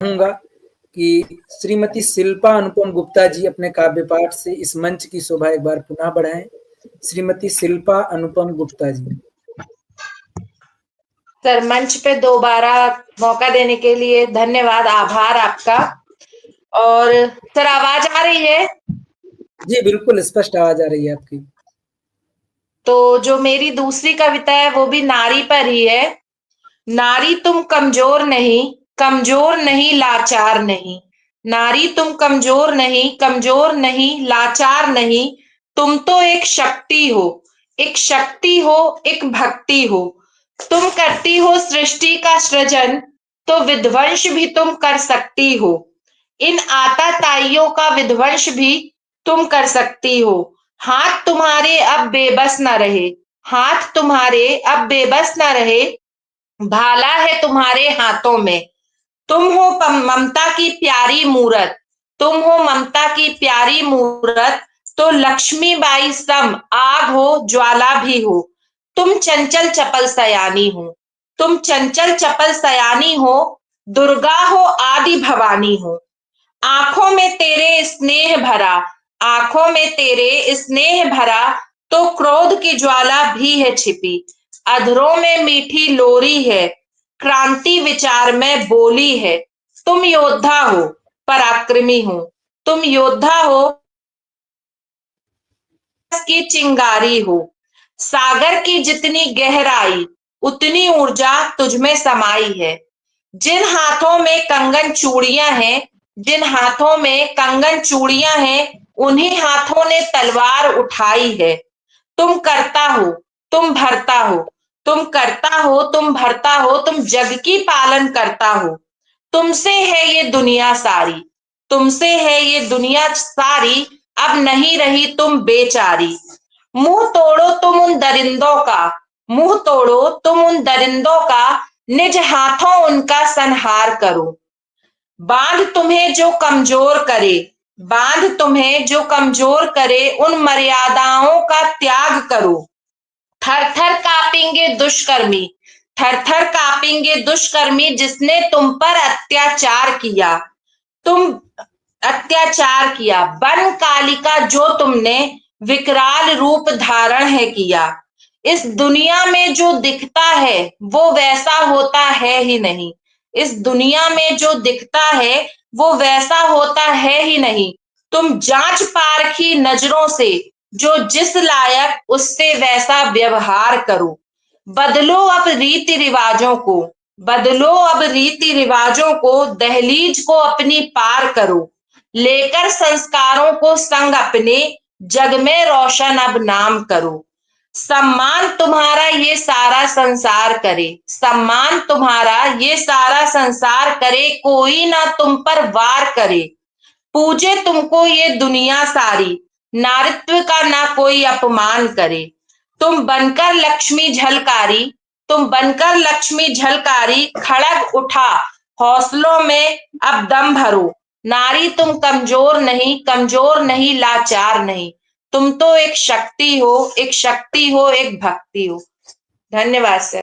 चाहूंगा कि श्रीमती शिल्पा अनुपम गुप्ता जी अपने काव्य पाठ से इस मंच की शोभा एक बार पुनः बढ़ाएं। श्रीमती शिल्पा अनुपम गुप्ता जी। सर, मंच पे दोबारा मौका देने के लिए धन्यवाद, आभार आपका। और सर, आवाज आ रही है? जी बिल्कुल स्पष्ट आवाज आ रही है आपकी। तो जो मेरी दूसरी कविता है वो भी नारी पर ही है। नारी तुम कमजोर नहीं, कमजोर नहीं, लाचार नहीं। नारी तुम कमजोर नहीं, कमजोर नहीं, लाचार नहीं। तुम तो एक शक्ति हो, एक शक्ति हो, एक भक्ति हो। तुम करती हो सृष्टि का सृजन, तो विध्वंस भी तुम कर सकती हो। इन आताताइयों का विध्वंस भी तुम कर सकती हो। हाथ तुम्हारे अब बेबस न रहे, हाथ तुम्हारे अब बेबस न रहे। भाला है तुम्हारे हाथों में। तुम हो ममता की प्यारी मूरत, तुम हो ममता की प्यारी मूरत। तो लक्ष्मीबाई सम आग हो, ज्वाला भी हो। तुम चंचल चपल सयानी हो, तुम चंचल चपल सयानी हो। दुर्गा हो, आदि भवानी हो। आंखों में तेरे स्नेह भरा, आंखों में तेरे स्नेह भरा। तो क्रोध की ज्वाला भी है छिपी। अधरों में मीठी लोरी है, क्रांति विचार में बोली है। तुम योद्धा हो, पराक्रमी हो। तुम योद्धा हो की चिंगारी हो। सागर की जितनी गहराई, उतनी ऊर्जा तुझमें समाई है। जिन हाथों में कंगन चूड़ियां हैं, जिन हाथों में कंगन चूड़ियां हैं, उन्हीं हाथों ने तलवार उठाई है। तुम करता हो, तुम भरता हो, तुम करता हो, तुम भरता हो। तुम जग की पालन करता हो। तुमसे है ये दुनिया सारी, तुमसे है ये दुनिया सारी। अब नहीं रही तुम बेचारी। मुंह तोड़ो तुम उन दरिंदों का, मुंह तोड़ो तुम उन दरिंदों का। निज हाथों उनका संहार करो। बांध तुम्हें जो कमजोर करे, बांध तुम्हें जो कमजोर करे। उन मर्यादाओं का त्याग करो। थर थर कांपेंगे दुष्कर्मी, थर थर कांपेंगे दुष्कर्मी। जिसने तुम पर अत्याचार किया, तुम अत्याचार किया। वन कालिका जो तुमने विकराल रूप धारण है किया। इस दुनिया में जो दिखता है वो वैसा होता है ही नहीं। इस दुनिया में जो दिखता है वो वैसा होता है ही नहीं। तुम जांच पारखी नजरों से जो जिस लायक उससे वैसा व्यवहार करो। बदलो अब रीति रिवाजों को, बदलो अब रीति रिवाजों को। दहलीज को अपनी पार करो। लेकर संस्कारों को संग अपने, जग में रोशन अब नाम करो। सम्मान तुम्हारा ये सारा संसार करे, सम्मान तुम्हारा ये सारा संसार करे। कोई ना तुम पर वार करे, पूजे तुमको ये दुनिया सारी। नारित्व का ना कोई अपमान करे। तुम बनकर लक्ष्मी झलकारी, तुम बनकर लक्ष्मी झलकारी। खड़ग उठा हौसलों में अब दम भरो। नारी तुम कमजोर नहीं, कमजोर नहीं, लाचार नहीं। तुम तो एक शक्ति हो, एक शक्ति हो, एक भक्ति हो। धन्यवाद सर।